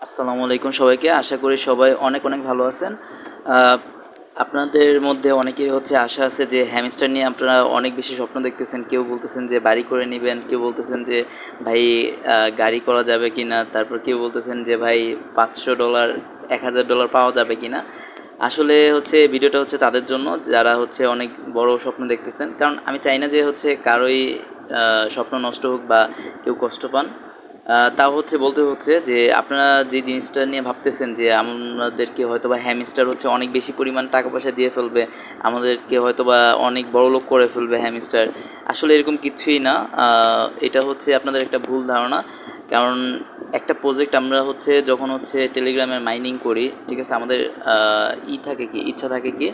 আসসালামু আলাইকুম সবাইকে। আশা করি সবাই অনেক অনেক ভালো আছেন। আহ, আপনাদের মধ্যে অনেকেরই আশা আছে যে হ্যামস্টার নিয়ে আপনারা অনেক বেশি স্বপ্ন দেখতেছেন। কেউ বলতেছেন যে বাড়ি করে নেবেন, কেউ বলতেছেন যে ভাই গাড়ি করা যাবে কিনা, তারপর কেউ বলতেছেন যে ভাই $500 $1000 পাওয়া যাবে কিনা। আসলে ভিডিওটা তাদের জন্য যারা অনেক বড় স্বপ্ন দেখতেছেন, কারণ আমি চাই না যে কারোই স্বপ্ন নষ্ট হোক বা কেউ কষ্ট পান। তাও বলতে যে আপনারা যে জিনিসটা নিয়ে ভাবতেছেন যে আমাদেরকে হয়তোবা হ্যামস্টার অনেক বেশি পরিমাণ টাকা পয়সা দিয়ে ফেলবে, আমাদেরকে হয়তোবা অনেক বড়লোক করে ফেলবে হ্যামস্টার। আসলে এরকম কিছুই না। এটা আপনাদের একটা ভুল ধারণা। কারণ একটা প্রজেক্ট আমরা যখন টেলিগ্রামের মাইনিং করি, ঠিক আছে, আমাদের থাকে কি ইচ্ছা থাকে কি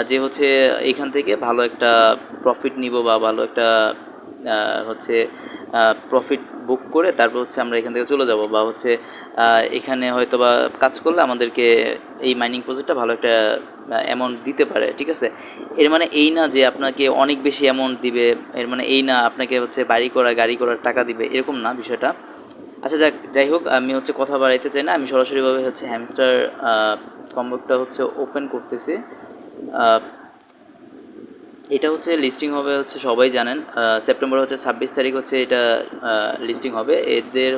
যে এখান থেকে ভালো একটা প্রফিট নিব বা ভালো একটা প্রফিট বুক করে তারপর আমরা এখান থেকে চলে যাব, বা এখানে হয়তো বা কাজ করলে আমাদেরকে এই মাইনিং প্রজেক্টটা ভালো একটা অ্যামাউন্ট দিতে পারে, ঠিক আছে। এর মানে এই না যে আপনাকে অনেক বেশি অ্যামাউন্ট দিবে, এর মানে এই না আপনাকে বাড়ি করা গাড়ি করার টাকা দিবে, এরকম না বিষয়টা। আচ্ছা, যাই হোক, আমি কথা বাড়াইতে চাই না। আমি সরাসরিভাবে হ্যামস্টার কম্বোটা ওপেন করতেছি। এটা লিস্টিং হবে সবাই জানেন, সেপ্টেম্বর 26 তারিখ এটা লিস্টিং হবে। এদের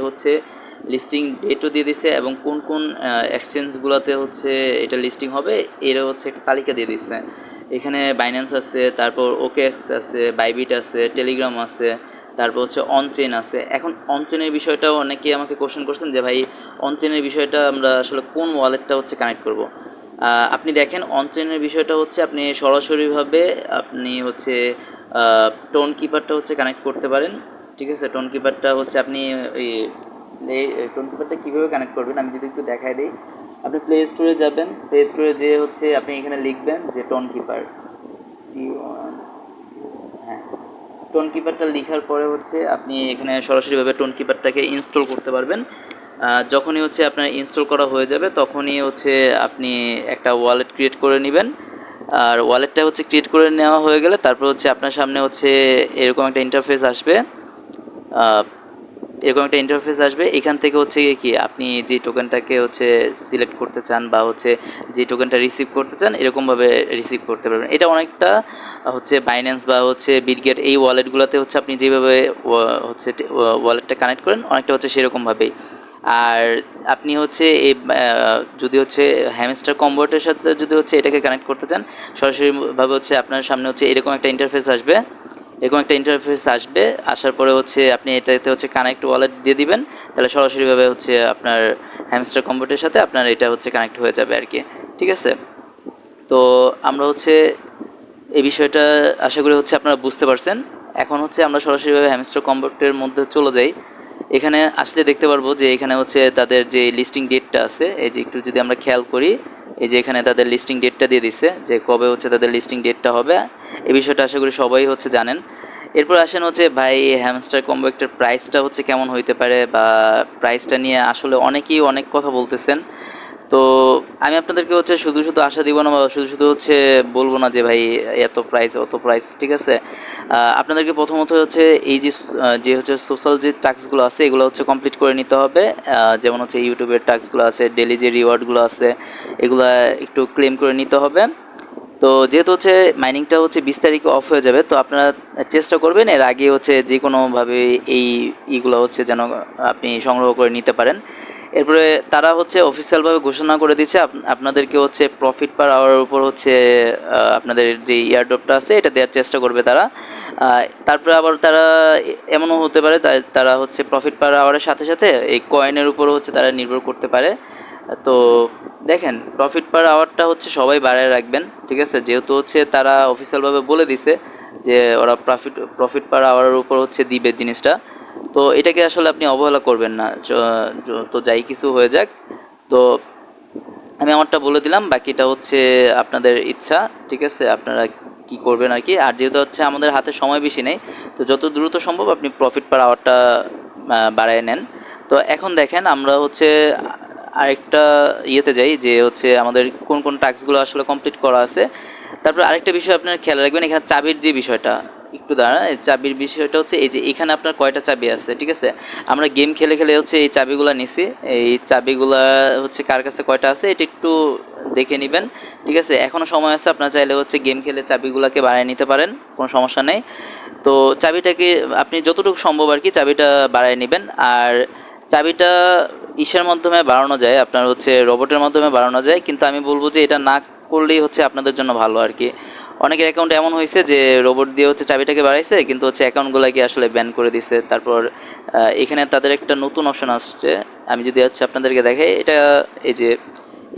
লিস্টিং ডেটও দিয়ে দিচ্ছে এবং কোন কোন এক্সচেঞ্জগুলোতে এটা লিস্টিং হবে এরা একটা তালিকা দিয়ে দিচ্ছে। এখানে বাইন্যান্স আছে, তারপর ওকেএক্স আছে, বাইবিট আছে, টেলিগ্রাম আছে, তারপর অনচেন আছে। এখন অনচেনের বিষয়টাও অনেকে আমাকে কোশ্চেন করছেন যে ভাই অনচেনের বিষয়টা আমরা আসলে কোন ওয়ালেটটা কানেক্ট করব। আপনি দেখেন অনচেনের বিষয়টা আপনি সরাসরিভাবে আপনি টোন কিপারটা কানেক্ট করতে পারেন, ঠিক আছে। টোন কিপারটা আপনি এই টোন কিপারটা কীভাবে কানেক্ট করবেন আমি যদি একটু দেখাই দিই। আপনি প্লে স্টোরে যাবেন, প্লে স্টোরে যেয়ে আপনি এখানে লিখবেন যে টোন কিপার, হ্যাঁ, টোন কিপারটা লেখার পরে আপনি এখানে সরাসরিভাবে টোন কিপারটাকে ইনস্টল করতে পারবেন। যখনই আপনার ইনস্টল করা হয়ে যাবে তখনই আপনি একটা ওয়ালেট ক্রিয়েট করে নেবেন। আর ওয়ালেটটা ক্রিয়েট করে নেওয়া হয়ে গেলে তারপর আপনার সামনে এরকম একটা ইন্টারফেস আসবে। এরকম একটা ইন্টারফেস আসবে। এখান থেকে কি আপনি যে টোকেনটাকে সিলেক্ট করতে চান বা যে টোকেনটা রিসিভ করতে চান এরকমভাবে রিসিভ করতে পারবেন। এটা অনেকটা বাইন্যান্স বা বিটগেট এই ওয়ালেটগুলোতে আপনি যেভাবে ওয়ালেটটা কানেক্ট করেন অনেকটা সেরকমভাবেই। আর আপনি এই যদি হ্যামস্টার কম্বোটের সাথে যদি এটাকে কানেক্ট করতে চান সরাসরিভাবে আপনার সামনে এরকম একটা ইন্টারফেস আসবে। এরকম একটা ইন্টারফেস আসবে, আসার পরে আপনি এটাতে কানেক্ট ওয়ালেট দিয়ে দিবেন, তাহলে সরাসরিভাবে আপনার হ্যামস্টার কম্বোটের সাথে আপনার এটা কানেক্ট হয়ে যাবে আর কি, ঠিক আছে। তো আমরা এই বিষয়টা আশা করি আপনারা বুঝতে পারছেন। এখন আমরা সরাসরিভাবে হ্যামস্টার কম্বোটের মধ্যে চলে যাই। এখানে আসলে দেখতে পারবো যে এখানে তাদের যে লিস্টিং ডেটটা আছে, এই যে একটু যদি আমরা খেয়াল করি, এই যে এখানে তাদের লিস্টিং ডেটটা দিয়ে দিচ্ছে যে কবে তাদের লিস্টিং ডেটটা হবে। এই বিষয়টা আশা করি সবাই জানেন। এরপর আসেন ভাই হ্যামস্টার কম্বো একটার প্রাইসটা কেমন হইতে পারে, বা প্রাইসটা নিয়ে আসলে অনেকেই অনেক কথা বলতেছেন। তো আমি আপনাদেরকে শুধু শুধু আশা দিব না, বা শুধু শুধু বলবো না যে ভাই এত প্রাইস অত প্রাইস, ঠিক আছে। আপনাদেরকে প্রথমত এই যে সোশ্যাল যে টাস্কগুলো আছে এগুলো কমপ্লিট করে নিতে হবে। যেমন ইউটিউবের টাস্কগুলো আছে, ডেলি যে রিওয়ার্ডগুলো আছে এগুলো একটু ক্লেম করে নিতে হবে। তো যেহেতু মাইনিংটা 20 তারিখে অফ হয়ে যাবে, তো আপনারা চেষ্টা করবেন এর আগে যে কোনোভাবে এই ইগুলো যেন আপনি সংগ্রহ করে নিতে পারেন। এরপরে তারা অফিসিয়ালভাবে ঘোষণা করে দিচ্ছে আপনাদেরকে প্রফিট পার আওয়ারের উপর আপনাদের যে ইয়ারড্রপটা আছে এটা দেওয়ার চেষ্টা করবে তারা। তারপরে আবার তারা এমনও হতে পারে তারা প্রফিট পার আওয়ারের সাথে সাথে এই কয়েনের উপরও তারা নির্ভর করতে পারে। তো দেখেন প্রফিট পার আওয়ারটা সবাই বাড়ায় রাখবেন, ঠিক আছে। যেহেতু তারা অফিসিয়ালভাবে বলে দিছে যে ওরা প্রফিট পার আওয়ারের উপর দিবে জিনিসটা, তো এটাকে আসলে আপনি অবহেলা করবেন না। তো যাই কিছু হয়ে যাক, তো আমি আমারটা বলে দিলাম, বাকিটা আপনাদের ইচ্ছা, ঠিক আছে, আপনারা কি করবেন আর কি। আর যেহেতু আমাদের হাতে সময় বেশি নেই, তো যত দ্রুত সম্ভব আপনি প্রফিট পার আওয়ারটা বাড়ায় নেন। তো এখন দেখেন আমরা আরেকটা ইয়েতে যাই যে আমাদের কোন কোন টাস্কগুলো আসলে কমপ্লিট করা আছে। তারপর আরেকটা বিষয় আপনারা খেয়াল রাখবেন, এখানে চাবির যে বিষয়টা, একটু দাঁড়ান, এই চাবির বিষয়টা হচ্ছে এই যে এখানে আপনার কয়টা চাবি আছে, ঠিক আছে? আমরা গেম খেলে খেলে হচ্ছে এই চাবিগুলা নিছি। এই চাবিগুলা হচ্ছে কার কাছে কয়টা আছে এটা একটু দেখে নেবেন, ঠিক আছে? এখনো সময় আছে, আপনারা চাইলে হচ্ছে গেম খেলে চাবিগুলাকে বাড়ায় নিতে পারেন, কোনো সমস্যা নেই। তো চাবিটাকে আপনি যতটুকু সম্ভব আর কি চাবিটা বাড়ায় নেবেন। আর চাবিটা ইসের মাধ্যমে বাড়ানো যায়, আপনার হচ্ছে রোবটের মাধ্যমে বাড়ানো যায়, কিন্তু আমি বলবো যে এটা না করলেই হচ্ছে আপনাদের জন্য ভালো আর কি। অনেকের অ্যাকাউন্ট এমন হয়েছে যে রোবট দিয়ে হচ্ছে চাবিটাকে বাড়াইছে, কিন্তু হচ্ছে অ্যাকাউন্টগুলোকে আসলে ব্যান করে দিছে। তারপর এখানে তাদের একটা নতুন অপশন আসছে, আমি যদি হচ্ছে আপনাদেরকে দেখাই, এটা এই যে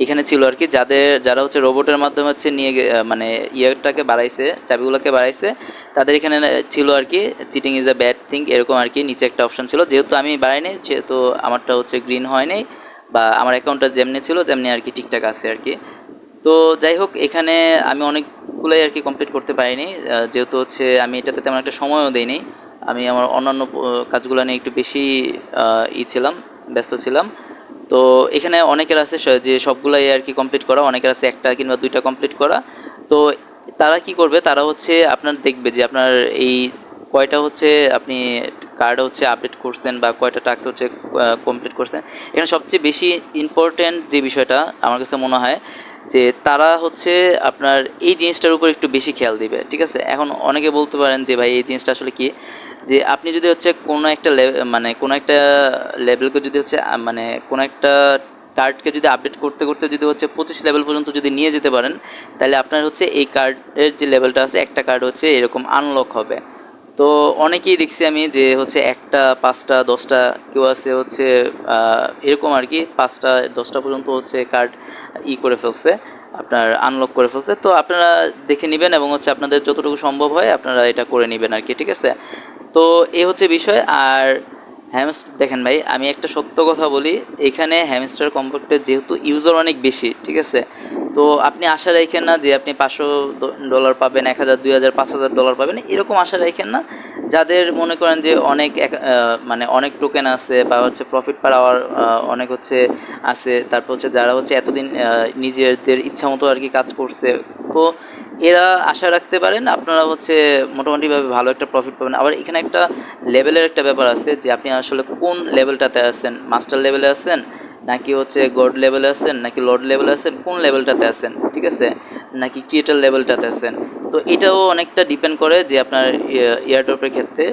এখানে ছিল আর কি, যারা হচ্ছে রোবটের মাধ্যমে হচ্ছে মানে ইয়েটাকে বাড়াইছে, চাবিগুলোকে বাড়াইছে, তাদের এখানে ছিল আর কি cheating is a bad thing, এরকম আর কি নিচে একটা অপশন ছিল। যেহেতু আমি বাড়াইনি, সেহেতু আমারটা হচ্ছে গ্রিন হয় নাই, বা আমার অ্যাকাউন্টটা যেমনি ছিল তেমনি আর কি ঠিকঠাক আছে আর কি। তো যাই হোক, এখানে আমি অনেকগুলোই আর কি কমপ্লিট করতে পারিনি, যেহেতু হচ্ছে আমি এটাতে তেমন একটা সময়ও দিইনি। আমি আমার অন্যান্য কাজগুলো নিয়ে একটু বেশি ছিলাম, ব্যস্ত ছিলাম। তো এখানে অনেকের আছে যে সবগুলাই আর কি কমপ্লিট করা, অনেকের আছে একটা কিংবা দুইটা কমপ্লিট করা। তো তারা কি করবে, তারা হচ্ছে আপনার দেখবে যে আপনার এই কয়টা হচ্ছে আপনি কার্ড হচ্ছে আপডেট করছেন বা কয়টা টাস্ক হচ্ছে কমপ্লিট করছেন। এখানে সবচেয়ে বেশি ইম্পর্ট্যান্ট যে বিষয়টা আমার কাছে মনে হয় যে তারা হচ্ছে আপনার এই জিনিসটার উপর একটু বেশি খেয়াল দিবে, ঠিক আছে? এখন অনেকে বলতে পারেন যে ভাই এই জিনিসটা আসলে কি, যে আপনি যদি হচ্ছে কোনো একটা মানে কোনো একটা লেভেলকে যদি হচ্ছে মানে কোনো একটা কার্ডকে যদি আপডেট করতে করতে যদি হচ্ছে 25 লেভেল পর্যন্ত যদি নিয়ে যেতে পারেন, তাহলে আপনার হচ্ছে এই কার্ডের যে লেভেলটা আছে, একটা কার্ড হচ্ছে এরকম আনলক হবে। তো অনেকেই দেখছি আমি যে হচ্ছে একটা 5টা 10টা, কেউ আছে হচ্ছে এরকম আর কি 5টা 10টা পর্যন্ত হচ্ছে কার্ড করে ফেলছে, আপনার আনলক করে ফেলছে। তো আপনারা দেখে নেবেন এবং হচ্ছে আপনাদের যতটুকু সম্ভব হয় আপনারা এটা করে নেবেন আর কি, ঠিক আছে? তো এই হচ্ছে বিষয়। আর দেখেন ভাই, আমি একটা সত্য কথা বলি, এখানে হ্যামস্টার কম্পাক্টের যেহেতু ইউজার অনেক বেশি, ঠিক আছে? তো আপনি আশা রাখেন না যে আপনি $500 পাবেন, 1000 2000 $5000 পাবেন, এরকম আশা রাখেন না। যাদের মনে করেন যে অনেক মানে অনেক টোকেন আছে বা হচ্ছে প্রফিট পার আওয়ার অনেক হচ্ছে আছে, তারপর হচ্ছে যারা হচ্ছে এতদিন নিজেদের ইচ্ছা মতো আর কি কাজ করছে, তো এরা আশা রাখতে পারেন আপনারা হচ্ছে মোটামুটিভাবে ভালো একটা প্রফিট পাবেন। আবার এখানে একটা লেভেলের একটা ব্যাপার আছে যে আপনি আসলে কোন লেভেলটাতে আছেন, মাস্টার লেভেলে আছেন নাকি হচ্ছে গড লেভেলে আছেন নাকি লর্ড লেভেলে আছেন, কোন লেভেলটাতে আছেন, ঠিক আছে? নাকি ক্রিয়েটার লেভেলটাতে আছেন। তো এটাও অনেকটা ডিপেন্ড করে যে আপনার এয়ারড্রপের ক্ষেত্রে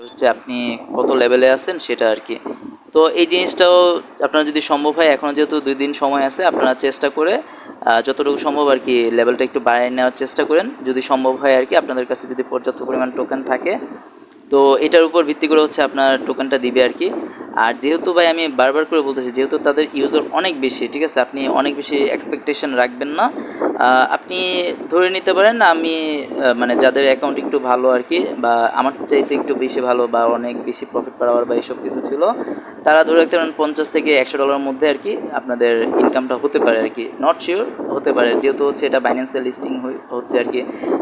হচ্ছে আপনি কত লেভেলে আছেন সেটা আর কি। তো এই জিনিসটাও আপনার যদি সম্ভব হয়, এখনও যেহেতু 2 দিন সময় আছে, আপনারা চেষ্টা করে যতটুকু সম্ভব আর কি লেভেলটা একটু বাড়িয়ে নেওয়ার চেষ্টা করেন, যদি সম্ভব হয় আর কি, আপনাদের কাছে যদি পর্যাপ্ত পরিমাণ টোকেন থাকে। তো এটার উপর ভিত্তি করে হচ্ছে আপনার টোকেনটা দিবে আর কি। আর যেহেতু ভাই আমি বারবার করে বলতেছি, যেহেতু তাদের ইউজার অনেক বেশি, ঠিক আছে, আপনি অনেক বেশি এক্সপেকটেশন রাখবেন না। আপনি ধরে নিতে পারেন আমি মানে যাদের অ্যাকাউন্ট একটু ভালো আর কি, বা আমার চাইতে একটু বেশি ভালো বা অনেক বেশি প্রফিট পাওয়ার বা এইসব কিছু ছিল, তারা ধরে রাখতে পারেন $50 থেকে $100 মধ্যে আর কি আপনাদের ইনকামটা হতে পারে আর কি, নট শিওর, হতে পারে। যেহেতু হচ্ছে এটা বাইন্যান্সে লিস্টিং হচ্ছে আর কি,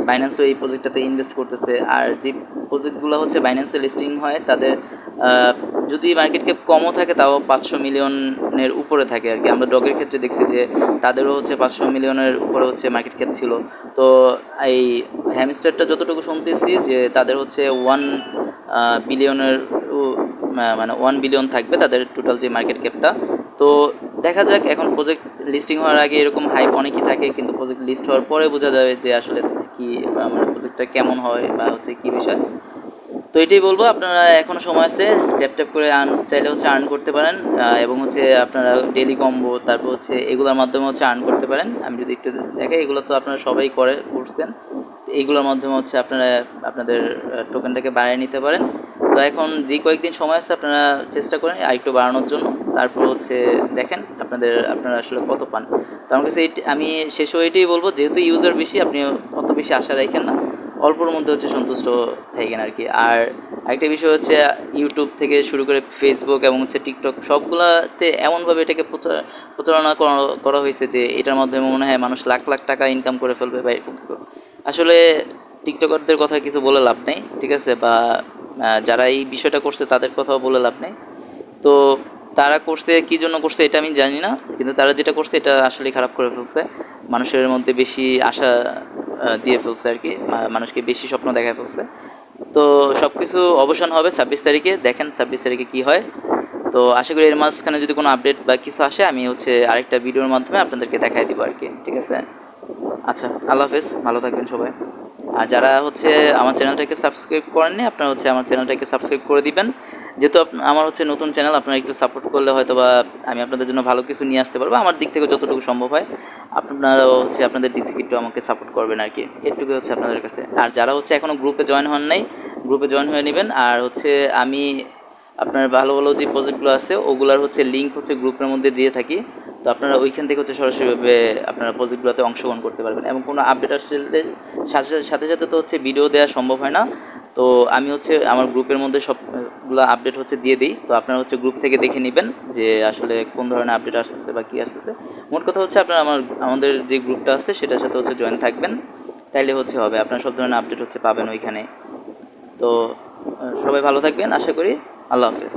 বাইন্যান্সও এই প্রজেক্টটাতে ইনভেস্ট করতেছে। আর যে প্রজেক্টগুলো হচ্ছে বাইন্যান্সে লিস্টিং হয় তাদের যদি মার্কেট ক্যাপ কমও থাকে তাও 500 মিলিয়নের উপরে থাকে আর কি। আমরা ডগের ক্ষেত্রে দেখছি যে তাদেরও হচ্ছে 500 মিলিয়নের উপরে হচ্ছে মার্কেট ক্যাপ ছিল। তো এই হ্যামস্টারটা যতটুকু শুনতেছি যে তাদের হচ্ছে 1 বিলিয়নের মানে 1 বিলিয়ন থাকবে তাদের টোটাল যে মার্কেট ক্যাপটা। তো দেখা যাক, এখন প্রজেক্ট লিস্টিং হওয়ার আগে এরকম হাইপ অনেকই থাকে, কিন্তু প্রজেক্ট লিস্ট হওয়ার পরে বোঝা যাবে যে আসলে কি মানে প্রজেক্টটা কেমন হয় বা হচ্ছে কী বিষয়। তো এটাই বলবো, আপনারা এখনও সময় আছে, ট্যাপ ট্যাপ করে চাইলে হচ্ছে আর্ন করতে পারেন, এবং হচ্ছে আপনারা ডেলি কম্বো তারপর হচ্ছে এগুলোর মাধ্যমে হচ্ছে আর্ন করতে পারেন। আমি যদি একটু দেখাই, এগুলো তো আপনারা সবাই করছেন, এইগুলোর মাধ্যমে হচ্ছে আপনারা আপনাদের টোকেনটাকে বাড়িয়ে নিতে পারেন। তো এখন যে কয়েকদিন সময় আছে আপনারা চেষ্টা করেন আরেকটু বাড়ানোর জন্য, তারপর হচ্ছে দেখেন আপনারা আসলে কত পান। তো আমার কাছে আমি শেষও এটাই বলবো, যেহেতু ইউজার বেশি আপনি অত বেশি আশা রাখেন না, অল্পর মধ্যে হচ্ছে সন্তুষ্ট থাকেন আর কি। আর আরেকটা বিষয় হচ্ছে ইউটিউব থেকে শুরু করে ফেসবুক এবং হচ্ছে টিকটক সবগুলাতে এমনভাবে এটাকে প্রচারণা করা হয়েছে যে এটার মাধ্যমে মনে হয় মানুষ লাখ লাখ টাকা ইনকাম করে ফেলবে বা এরকম কিছু। আসলে টিকটকারদের কথা কিছু বলে লাভ নেই, ঠিক আছে? বা যারা এই বিষয়টা করছে তাদের কথাও বলে লাভ নেই। তো তারা করছে কী জন্য করছে এটা আমি জানি না, কিন্তু তারা যেটা করছে এটা আসলে খারাপ করে ফেলছে, মানুষের মধ্যে বেশি আশা দিয়ে ফেলছে আর কি, মানুষকে বেশি স্বপ্ন দেখায় ফেলছে। তো সব কিছু অবসান হবে 26 তারিখে, দেখেন 26 তারিখে কী হয়। তো আশা করি এর মাঝখানে যদি কোনো আপডেট বা কিছু আসে আমি হচ্ছে আরেকটা ভিডিওর মাধ্যমে আপনাদেরকে দেখাই দিব আর কি, ঠিক আছে। আচ্ছা, আল্লাহ হাফেজ, ভালো থাকবেন সবাই। আর যারা হচ্ছে আমার চ্যানেলটাকে সাবস্ক্রাইব করেননি, আপনারা হচ্ছে আমার চ্যানেলটাকে সাবস্ক্রাইব করে দিবেন। যেহেতু আমার হচ্ছে নতুন চ্যানেল, আপনারা একটু সাপোর্ট করলে হয়তো বা আমি আপনাদের জন্য ভালো কিছু নিয়ে আসতে পারবো, আমার দিক থেকে যতটুকু সম্ভব হয়। আপনারাও হচ্ছে আপনাদের দিক থেকে একটু আমাকে সাপোর্ট করবেন আর কি, এটুকু হচ্ছে আপনাদের কাছে। আর যারা হচ্ছে এখনও গ্রুপে জয়েন হন নাই, গ্রুপে জয়েন হয়ে নেবেন। আর হচ্ছে আমি আপনার ভালো ভালো যে প্রজেক্টগুলো আছে ওগুলার হচ্ছে লিঙ্ক হচ্ছে গ্রুপের মধ্যে দিয়ে থাকি। তো আপনারা ওইখান থেকে হচ্ছে সরাসরিভাবে আপনারা প্রজেক্টগুলোতে অংশগ্রহণ করতে পারবেন, এবং কোনো আপডেট আসলে সাথে সাথে তো হচ্ছে ভিডিও দেওয়া সম্ভব হয় না। তো আমি হচ্ছে আমার গ্রুপের মধ্যে সবগুলো আপডেট হচ্ছে দিয়ে দিই। তো আপনারা হচ্ছে গ্রুপ থেকে দেখে নেবেন যে আসলে কোন ধরনের আপডেট আসতেছে বা কী আসতেছে। মোট কথা হচ্ছে আপনারা আমাদের যে গ্রুপটা আছে সেটার সাথে হচ্ছে জয়েন থাকবেন, তাইলে হচ্ছে হবে, আপনারা সব ধরনের আপডেট হচ্ছে পাবেন ওইখানে। তো সবাই ভালো থাকবেন আশা করি। আল্লাহ হাফেজ।